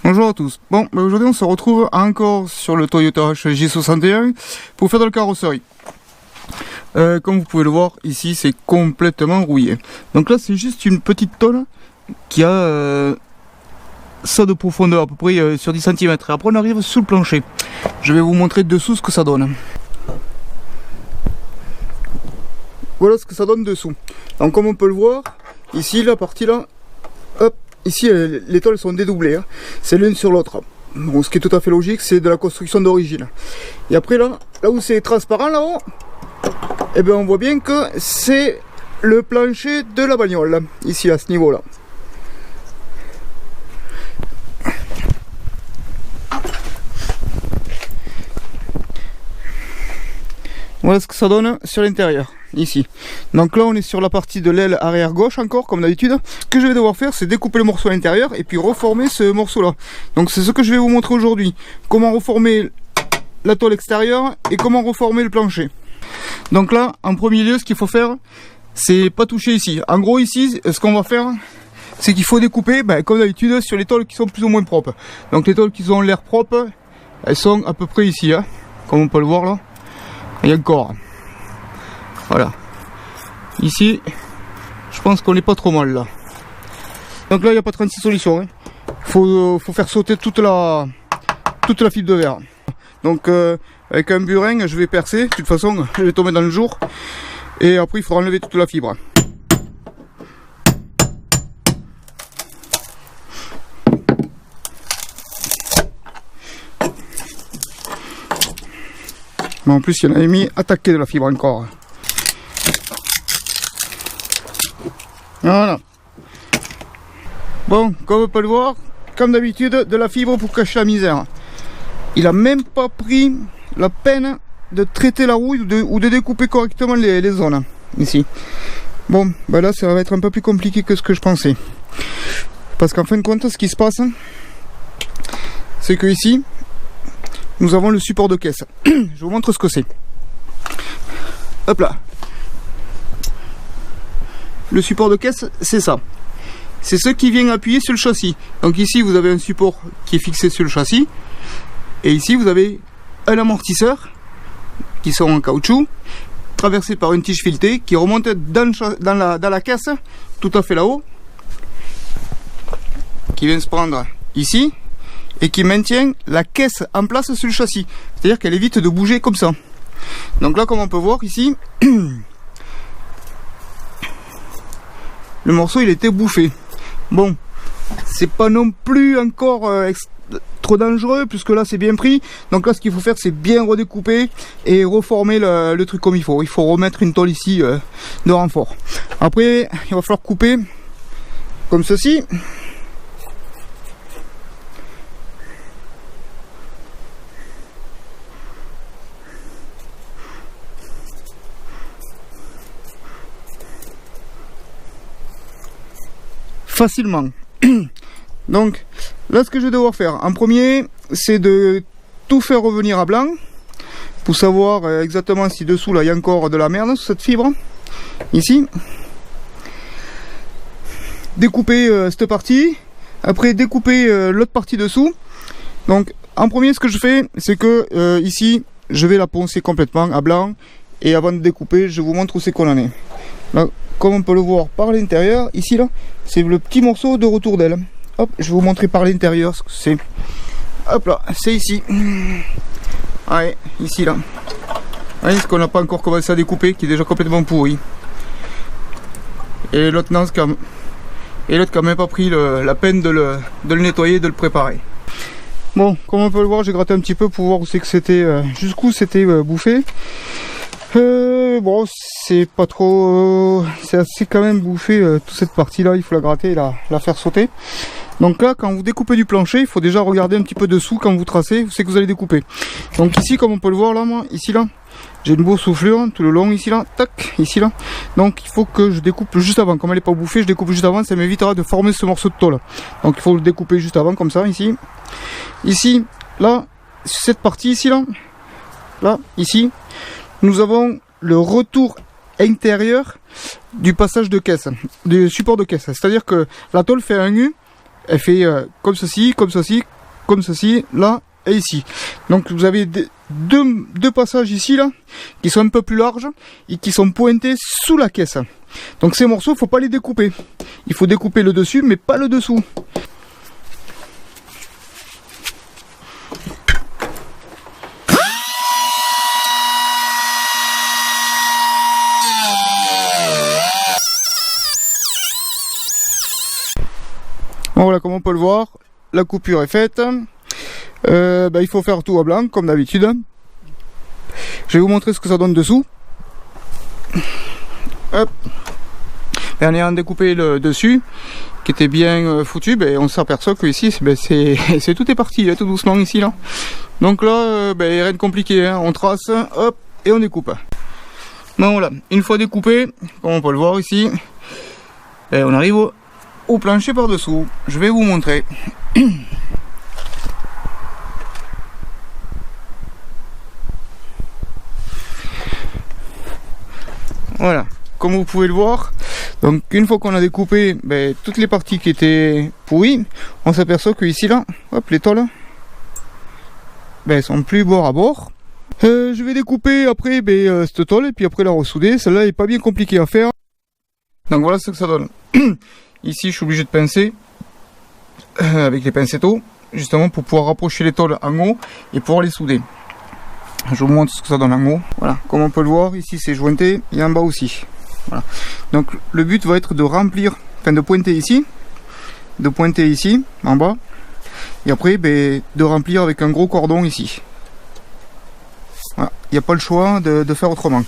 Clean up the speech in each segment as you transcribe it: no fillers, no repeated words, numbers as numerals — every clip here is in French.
Bonjour à tous. Bon, aujourd'hui on se retrouve encore sur le Toyota J61 pour faire de la carrosserie. Comme vous pouvez le voir, ici c'est complètement rouillé. Donc là c'est juste une petite tôle qui a ça de profondeur à peu près sur 10 cm. Et après on arrive sous le plancher. Je vais vous montrer dessous ce que ça donne. Voilà ce que ça donne dessous. Donc comme on peut le voir, ici la partie là, hop, ici les tôles sont dédoublées, hein. C'est l'une sur l'autre. Bon, ce qui est tout à fait logique, c'est de la construction d'origine. Et après là où c'est transparent là-haut, eh bien on voit bien que c'est le plancher de la bagnole, là, ici à ce niveau-là. Voilà ce que ça donne sur l'intérieur, ici. Donc là on est sur la partie de l'aile arrière gauche encore, comme d'habitude. Ce que je vais devoir faire, c'est découper le morceau à l'intérieur et puis reformer ce morceau là. Donc c'est ce que je vais vous montrer aujourd'hui. Comment reformer la tôle extérieure et comment reformer le plancher. Donc là, en premier lieu, ce qu'il faut faire, c'est pas toucher ici. En gros ici, ce qu'on va faire, c'est qu'il faut découper, comme d'habitude, sur les tôles qui sont plus ou moins propres. Donc les tôles qui ont l'air propres, elles sont à peu près ici, hein, comme on peut le voir là. Et encore, voilà, ici je pense qu'on n'est pas trop mal là. Donc là il n'y a pas 36 solutions, hein. Faut faire sauter toute la fibre de verre. Donc avec un burin je vais percer, de toute façon je vais tomber dans le jour. Et après il faudra enlever toute la fibre. Mais en plus il y en avait mis attaqué de la fibre encore. Voilà. Bon, comme on peut le voir, comme d'habitude, de la fibre pour cacher la misère. Il a même pas pris la peine de traiter la roue ou de découper correctement les zones. Ici. Bon, là ça va être un peu plus compliqué que ce que je pensais. Parce qu'en fin de compte, ce qui se passe, c'est que ici, nous avons le support de caisse. Je vous montre ce que c'est. Hop là. Le support de caisse, c'est ça. C'est ce qui vient appuyer sur le châssis. Donc ici, vous avez un support qui est fixé sur le châssis. Et ici, vous avez un amortisseur qui sont en caoutchouc, traversé par une tige filetée qui remonte dans la caisse, tout à fait là-haut, qui vient se prendre ici. Et qui maintient la caisse en place sur le châssis. C'est-à-dire qu'elle évite de bouger comme ça. Donc là, comme on peut voir ici, le morceau il était bouffé. Bon, c'est pas non plus encore trop dangereux, puisque là c'est bien pris. Donc là, ce qu'il faut faire, c'est bien redécouper et reformer le truc comme il faut. Il faut remettre une tôle ici de renfort. Après, il va falloir couper comme ceci. Facilement. Donc là, ce que je vais devoir faire en premier, c'est de tout faire revenir à blanc pour savoir exactement si dessous là il y a encore de la merde sur cette fibre ici. Découper cette partie, après découper l'autre partie dessous. Donc en premier, ce que je fais, c'est que ici je vais la poncer complètement à blanc, et avant de découper, je vous montre où c'est qu'on en est là. Comme on peut le voir par l'intérieur, ici là, c'est le petit morceau de retour d'aile. Hop, je vais vous montrer par l'intérieur ce que c'est. Hop là, c'est ici. Ouais, ici là. Voyez ce qu'on n'a pas encore commencé à découper, qui est déjà complètement pourri. Et l'autre non, et l'autre qui n'a même pas pris la peine de le nettoyer, de le préparer. Bon, comme on peut le voir, j'ai gratté un petit peu pour voir où c'est que c'était, jusqu'où c'était bouffé. Bon, c'est pas trop, c'est assez quand même bouffé toute cette partie là, il faut la gratter et la faire sauter. Donc là, quand vous découpez du plancher, il faut déjà regarder un petit peu dessous quand vous tracez, vous savez que vous allez découper. Donc ici, comme on peut le voir là, moi, ici là, j'ai une boursouflure tout le long ici là, tac, ici là. Donc il faut que je découpe juste avant, comme elle n'est pas bouffée, je découpe juste avant, ça m'évitera de former ce morceau de tôle. Donc il faut le découper juste avant, comme ça, ici. Ici, là, cette partie ici là, ici, nous avons le retour intérieur du passage de caisse, du support de caisse. C'est-à-dire que la tôle fait un U, elle fait comme ceci, comme ceci, là et ici. Donc vous avez deux passages ici là qui sont un peu plus larges et qui sont pointés sous la caisse. Donc ces morceaux, il ne faut pas les découper. Il faut découper le dessus mais pas le dessous. Voilà, comme on peut le voir, la coupure est faite. Il faut faire tout à blanc comme d'habitude. Je vais vous montrer ce que ça donne dessous. Hop. Et en ayant découpé le dessus qui était bien foutu, on s'aperçoit que ici c'est tout est parti tout doucement ici là. Donc là rien de compliqué, hein. On trace, hop, et on découpe. Bon voilà, une fois découpé, comme on peut le voir ici, on arrive au plancher par dessous. Je vais vous montrer. Voilà, comme vous pouvez le voir, donc une fois qu'on a découpé toutes les parties qui étaient pourries, on s'aperçoit que ici là, hop, les tôles sont plus bord à bord. Je vais découper après cette tôle et puis après la ressouder. Celle-là est pas bien compliquée à faire. Donc voilà ce que ça donne. Ici je suis obligé de pincer avec les pincettos, justement pour pouvoir rapprocher les tôles en haut et pouvoir les souder. Je vous montre ce que ça donne en haut. Voilà, comme on peut le voir, ici c'est jointé et en bas aussi. Voilà. Donc le but va être de remplir, de pointer ici en bas, et après de remplir avec un gros cordon ici. Voilà, il n'y a pas le choix de faire autrement.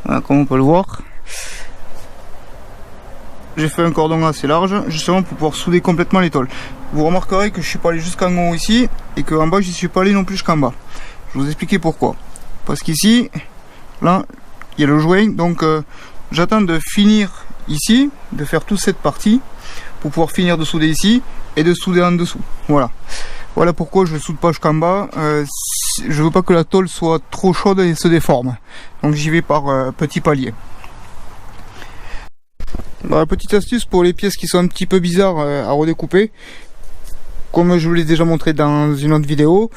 Voilà, comme on peut le voir, j'ai fait un cordon assez large justement pour pouvoir souder complètement les tôles. Vous remarquerez que je suis pas allé jusqu'en haut ici et qu'en bas je suis pas allé non plus jusqu'en bas. Je vais vous expliquer pourquoi. Parce qu'ici, là, il y a le joint, donc j'attends de finir ici, de faire toute cette partie pour pouvoir finir de souder ici et de souder en dessous. Voilà. Voilà pourquoi je ne soude pas jusqu'en bas. je veux pas que la tôle soit trop chaude et se déforme. Donc j'y vais par petits paliers. Bah, petite astuce pour les pièces qui sont un petit peu bizarres à redécouper. Comme je vous l'ai déjà montré dans une autre vidéo,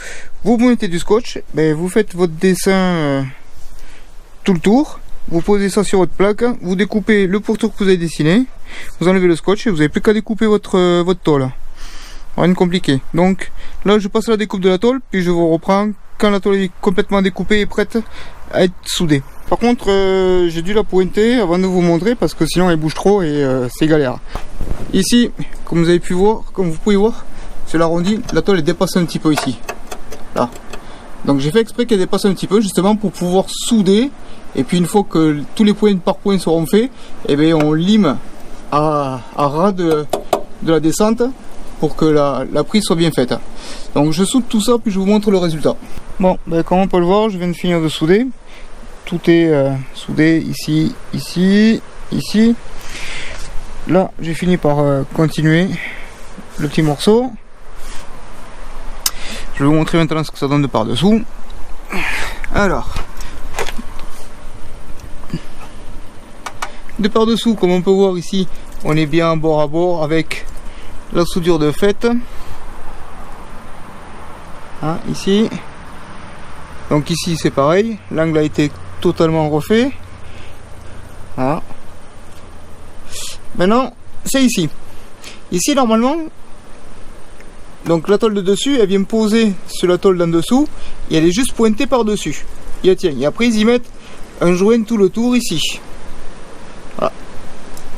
vous mettez du scotch, vous faites votre dessin tout le tour, vous posez ça sur votre plaque, vous découpez le pourtour que vous avez dessiné, vous enlevez le scotch et vous n'avez plus qu'à découper votre tôle. Rien de compliqué. Donc là je passe à la découpe de la tôle, puis je vous reprends quand la tôle est complètement découpée et prête à être soudée. Par contre j'ai dû la pointer avant de vous montrer parce que sinon elle bouge trop et c'est galère. Ici, comme vous avez pu voir, comme vous pouvez voir, sur l'arrondi, la tôle est dépassée un petit peu ici. Là. Donc j'ai fait exprès qu'elle dépasse un petit peu justement pour pouvoir souder. Et puis une fois que tous les points par point seront faits, on lime à ras de la descente pour que la prise soit bien faite. Donc je soude tout ça puis je vous montre le résultat. Bon, comme on peut le voir, je viens de finir de souder. Tout est soudé ici, ici, ici. Là, j'ai fini par continuer le petit morceau. Je vais vous montrer maintenant ce que ça donne de par dessous. Alors, de par dessous, comme on peut voir ici, on est bien bord à bord avec la soudure de fait. Hein, ici. Donc ici c'est pareil, l'angle a été totalement refait. Voilà. Maintenant, c'est ici. Ici normalement, donc la tôle de dessus, elle vient poser sur la tôle d'en dessous et elle est juste pointée par dessus. Et tiens, et après ils y mettent un joint tout le tour ici. Voilà.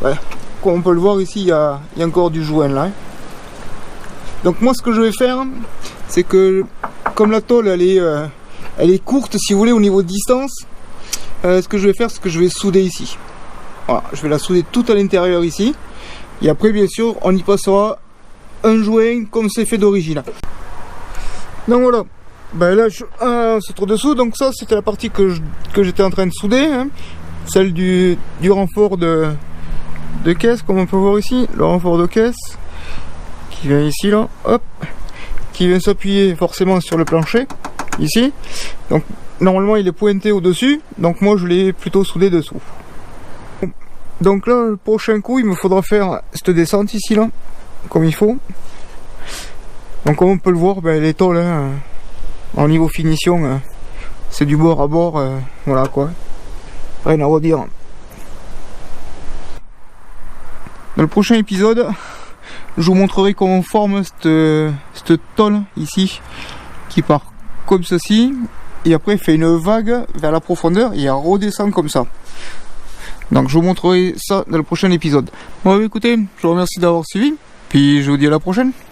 Ouais. Comme on peut le voir ici, il y a encore du joint là. Donc moi ce que je vais faire, c'est que comme la tôle elle est courte si vous voulez au niveau de distance, ce que je vais faire, c'est que je vais souder ici. Voilà, je vais la souder tout à l'intérieur ici. Et après bien sûr on y passera un joint comme c'est fait d'origine. Donc voilà, là on se trouve dessous. Donc ça c'était la partie que j'étais en train de souder, hein. Celle du renfort de caisse, comme on peut voir ici, le renfort de caisse qui vient ici là, hop, qui vient s'appuyer forcément sur le plancher ici. Donc normalement il est pointé au dessus, donc moi je l'ai plutôt soudé dessous. Donc là le prochain coup il me faudra faire cette descente ici là comme il faut. Donc comme on peut le voir, les tôles hein, en niveau finition c'est du bord à bord, voilà quoi, rien à redire. Dans le prochain épisode je vous montrerai comment on forme cette tôle ici qui part comme ceci et après fait une vague vers la profondeur et elle redescend comme ça. Donc je vous montrerai ça dans le prochain épisode. Bon écoutez, je vous remercie d'avoir suivi, puis je vous dis à la prochaine.